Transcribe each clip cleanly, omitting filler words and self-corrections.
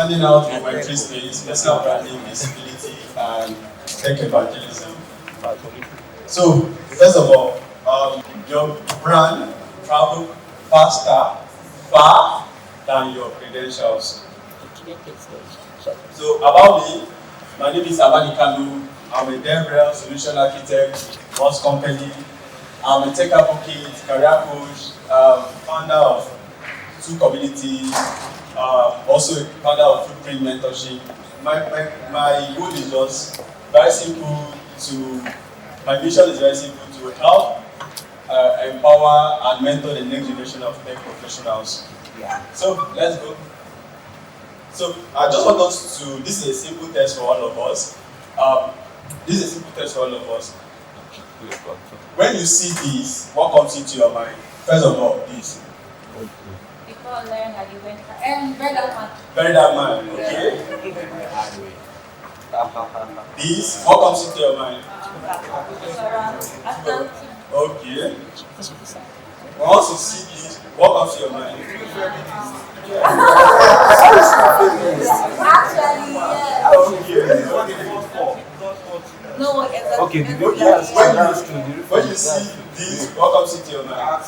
standing out in Web3 Space, personal branding, visibility, and tech evangelism. So, first of all, your brand travel faster, far than your credentials. So, about me, my name is Amani Kanu. I'm a DevRel solution architect, boss company. I'm a tech advocate, career coach, founder of 2 communities, also a founder of Footprint Mentorship. My goal is just very simple my mission is very simple, to help empower and mentor the next generation of tech professionals. So let's go. So I just want us to, this is a simple test for all of us. When you see this, what comes into your mind? First of all, this. People learn that you went and bury that man. Bury that man, okay? This, what comes into your mind? Okay. Once you see this, what comes to your mind? Actually, yeah. Okay. No, exactly. When you see this, what comes into your mind?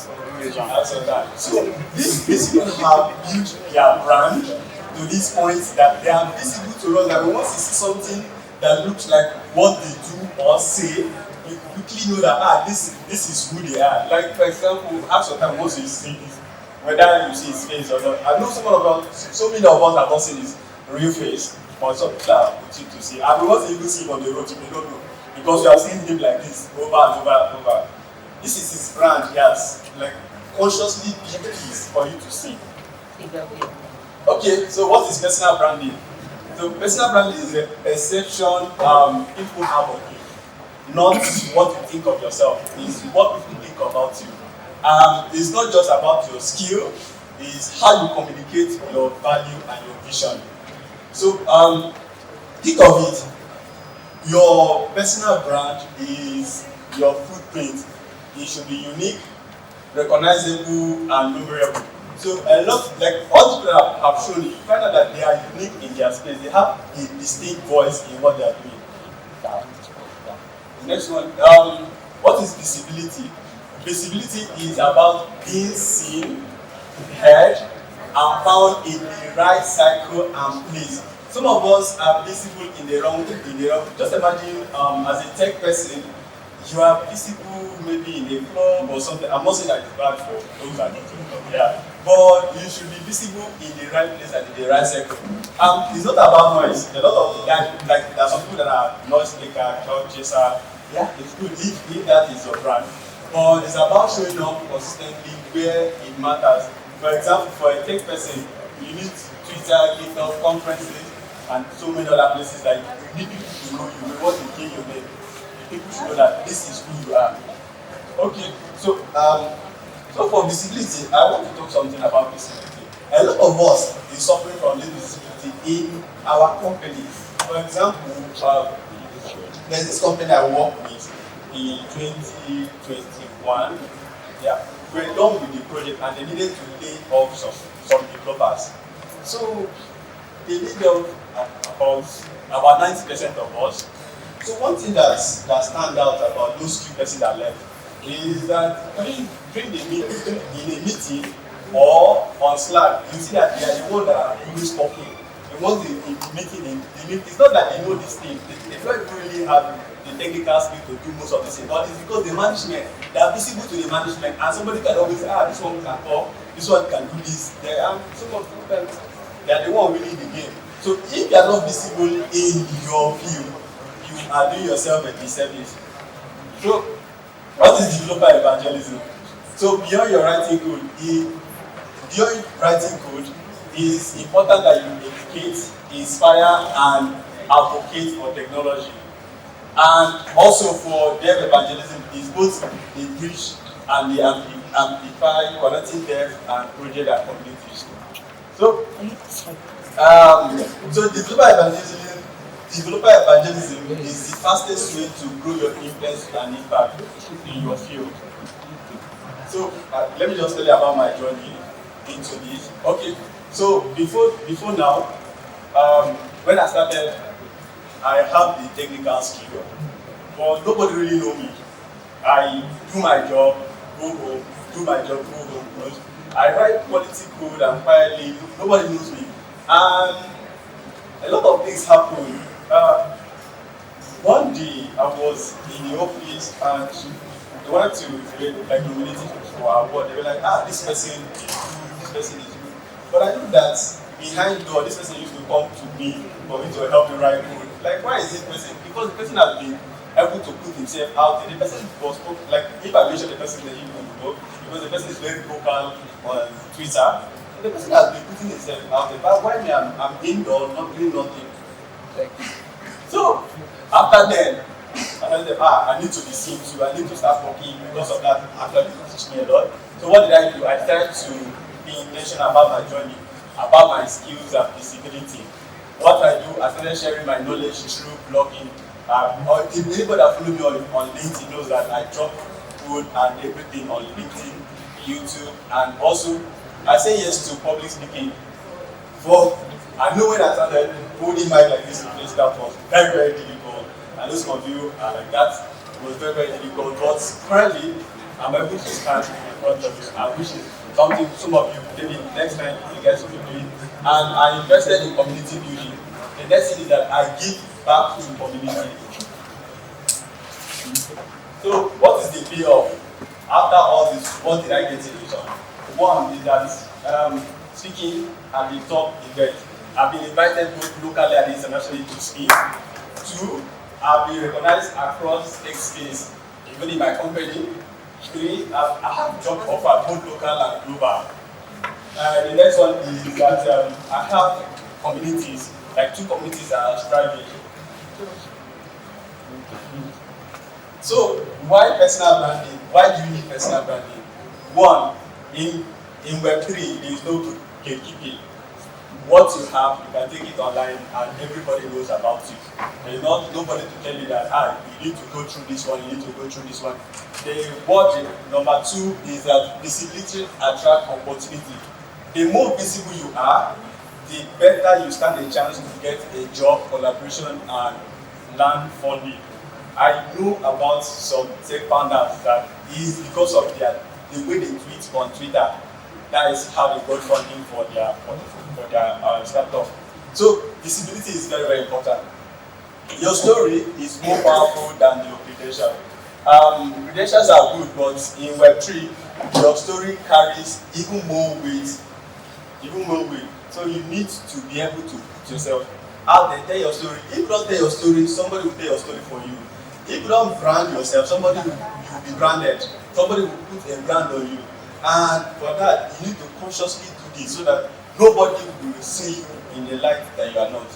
So these people have built their brand to this point that they are visible to us. That once you see something that looks like what they do or say, you quickly know that this is who they are. Like for example, ask your time once you see this, whether you see his face or not. I know so many of us have not seen his real face, but some people are putting to see. And we want to even see him on the road, you may not know, because we have seen him like this over and over and over. This is his brand. He has like consciously built this for you to see. Okay, so what is personal branding? So personal branding is a perception people have of you, not what you think of yourself. It's what people think about you. It's not just about your skill, it's how you communicate your value and your vision. So think of it, your personal brand is your footprint. It should be unique, recognizable, and memorable. So a lot, like all the people have shown you, find out that they are unique in their space. They have a distinct voice in what they are doing. The next one, what is visibility? Visibility is about being seen, heard, and found in the right cycle and place. Some of us are visible in the wrong. Just imagine, as a tech person, you are visible maybe in a club or something. I'm not saying that it's bad for those that don't do it, yeah. But you should be visible in the right place and in the right circle. It's not about noise. A lot of like there are some people that are noise maker, crowd chaser. Yeah, it's good if that is your brand. But it's about showing up consistently where it matters. For example, for a tech person, you need Twitter, GitHub, conferences, and so many other places that you need people to know you. You want to gain your name. People should know that this is who you are. Okay, so for visibility, I want to talk something about visibility. A lot of us is suffering from this visibility in our companies. For example, there's this company I work with in 2021. Yeah, we're done with the project and they needed to lay off some developers. So they laid off about 90% of us. So one thing that stands out about those few persons that left is that during the meeting, in a meeting or on Slack, you see that they are the ones that are always talking. The ones in the meeting, it's not that they know this thing. They don't really have the technical skill to do most of this thing, but it's because the management, they are visible to the management, and somebody can always say, this one can talk, this one can do this. They are sometimes they are the one winning the game. So if you are not visible in your field, you are doing yourself a disservice. So, what is developer evangelism? So beyond your writing code, it's important that you educate, inspire, and advocate for technology. And also for dev evangelism is both the bridge and the amplify, connecting dev and project and communities. So, developer evangelism is the fastest way to grow your influence and impact in your field. So let me just tell you about my journey into this. Okay, so before now, When I started, I have the technical skill, but nobody really know me. I do my job, go home, do my job, go home. Because I write quality code and quietly, nobody knows me. And a lot of things happen. One day I was in the office and they wanted to like nominate it for our award. They were like, this person is good, this person is good. But I know that behind the door, this person used to come to me for me to help me write code. Like, why is this person? Because the person has been able to put himself out there. The person was like, if I mention the person, then you know, because the person is very vocal on Twitter. The person has been putting himself out there. But why me? I'm indoor, not doing nothing. Like, so after then, I said, I need to be seen too. I need to start working because of that. Actually, it teach me a lot. So what did I do? I started to be intentional about my journey, about my skills and visibility. What I do, I started sharing my knowledge through blogging. If anybody that follow me on LinkedIn knows that I drop code and everything on LinkedIn, YouTube, and also I say yes to public speaking. For I know when I started holding mic like this in place, that was very, very difficult. And those of you are like that, it was very, very difficult. But currently, I'm able to stand in front of you, and which is something some of you, maybe next time you guys will be doing. And I invested in community building. The next thing is that I give back to the community. So, what is the payoff? After all this, what did I get in return? One is that speaking at the top event. I've been invited both locally and internationally to speak. Two, I've been recognized across tech space, even in my company. Three, I have job offer both local and global. The next one is that I have communities, like 2 communities that are striving. So, why personal branding? Why do you need personal branding? One, in Web3, there is no gatekeeping. What you have, you can take it online and everybody knows about you. There is not nobody to tell you that you need to go through this one, you need to go through this one. Number 2 is that visibility attracts opportunity. The more visible you are, the better you stand a chance to get a job, collaboration, and land funding. I know about some tech founders that is because of the way they tweet on Twitter. That is how they got funding for their startup. So visibility is very, very important. Your story is more powerful than your credentials. Credentials are good, but in Web3, your story carries even more weight. So you need to be able to put yourself out there, tell your story. If you don't tell your story, somebody will tell your story for you. If you don't brand yourself, somebody will be branded. Somebody will put a brand on you. And for that, you need to consciously do this so that nobody will see you in the light that you are not.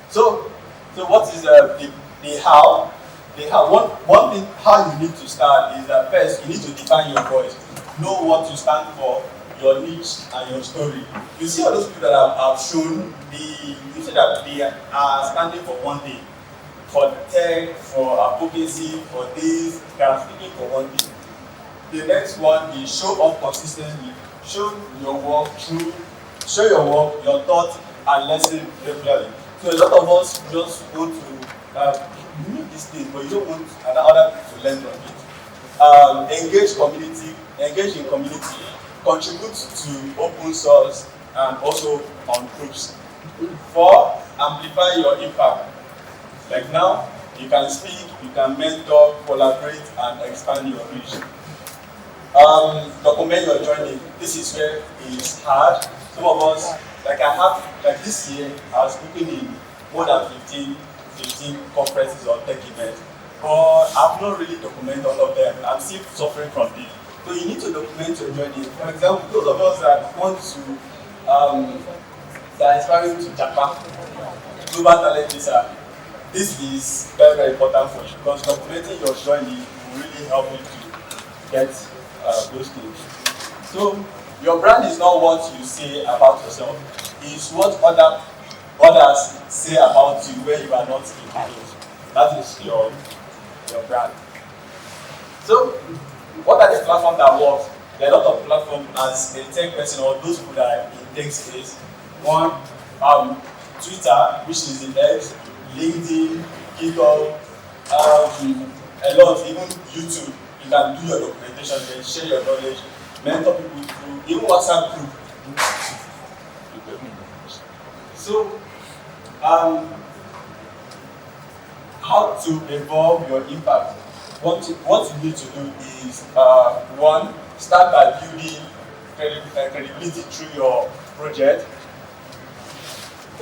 So what is the how? The how. One thing how you need to start is that first you need to define your voice. Know what you stand for, your niche, and your story. You see all those people that have shown you see that they are standing for one thing. For tech, for advocacy, for this, they are speaking for one thing. The next one is show up consistently. Show your work, your thoughts, and lesson regularly. So a lot of us just go to you need this thing, but you don't want other people to learn from it. Engage in community, contribute to open source, and also on groups. 4, amplify your impact. Like now, you can speak, you can mentor, collaborate, and expand your reach. Document your journey. This is where it is hard. Some of us, like this year, I was speaking in more than 15 conferences or tech events. But I've not really documented all of them. I'm still suffering from this. So you need to document your journey. For example, those of us that want to, that are aspiring to Japan, global talent visa, this is very, very important for you because documenting your journey will really help you to get those things. So your brand is not what you say about yourself, it's what others say about you when you are not engaged. That is your brand. So what are the platforms that work? There are a lot of platforms as a tech person or those people that are in tech space. One, Twitter, which is the X, LinkedIn, GitHub, a lot, even YouTube. You can do your documentation, then share your knowledge, mentor people through, even WhatsApp group. So, how to evolve your impact? What you need to do is, one, start by building credibility through your project.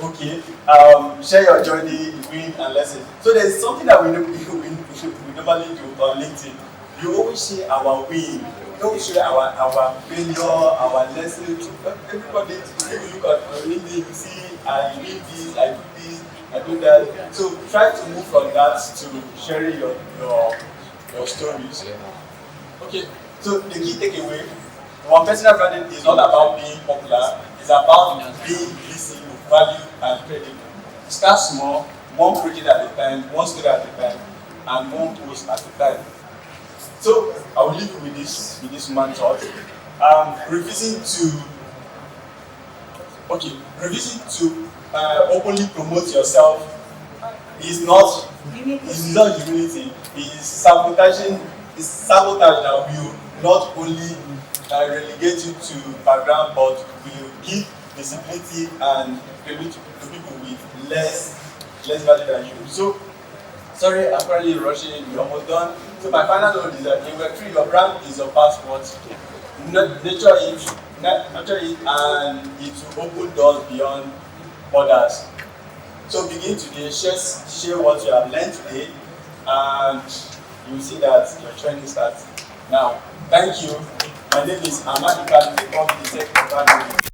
Okay, share your journey, win and lessons. So there's something that we normally do on LinkedIn. You always share our win, you always share our failure, our lessons. Everybody, if you look at LinkedIn, you see, I did this, I do this, I do that. So try to move from that to sharing your stories. Okay, so the key takeaway, one personal branding is not about being popular, it's about being listened, value and credible. Start small, one project at a time, one story at a time, and one post at a time. So I will leave you with this one thought. Revision to openly promote yourself is not humility. It's sabotage that will not only relegate you to background, but will give visibility and credibility to people with less value than you. So, sorry, I'm currently rushing. We're almost done. So my final note is that in Web3, your brand is your passport. Nurture it, and it will open doors beyond borders. So begin today. Share what you have learned today, and you will see that your training starts now. Thank you. My name is Amani Kanu.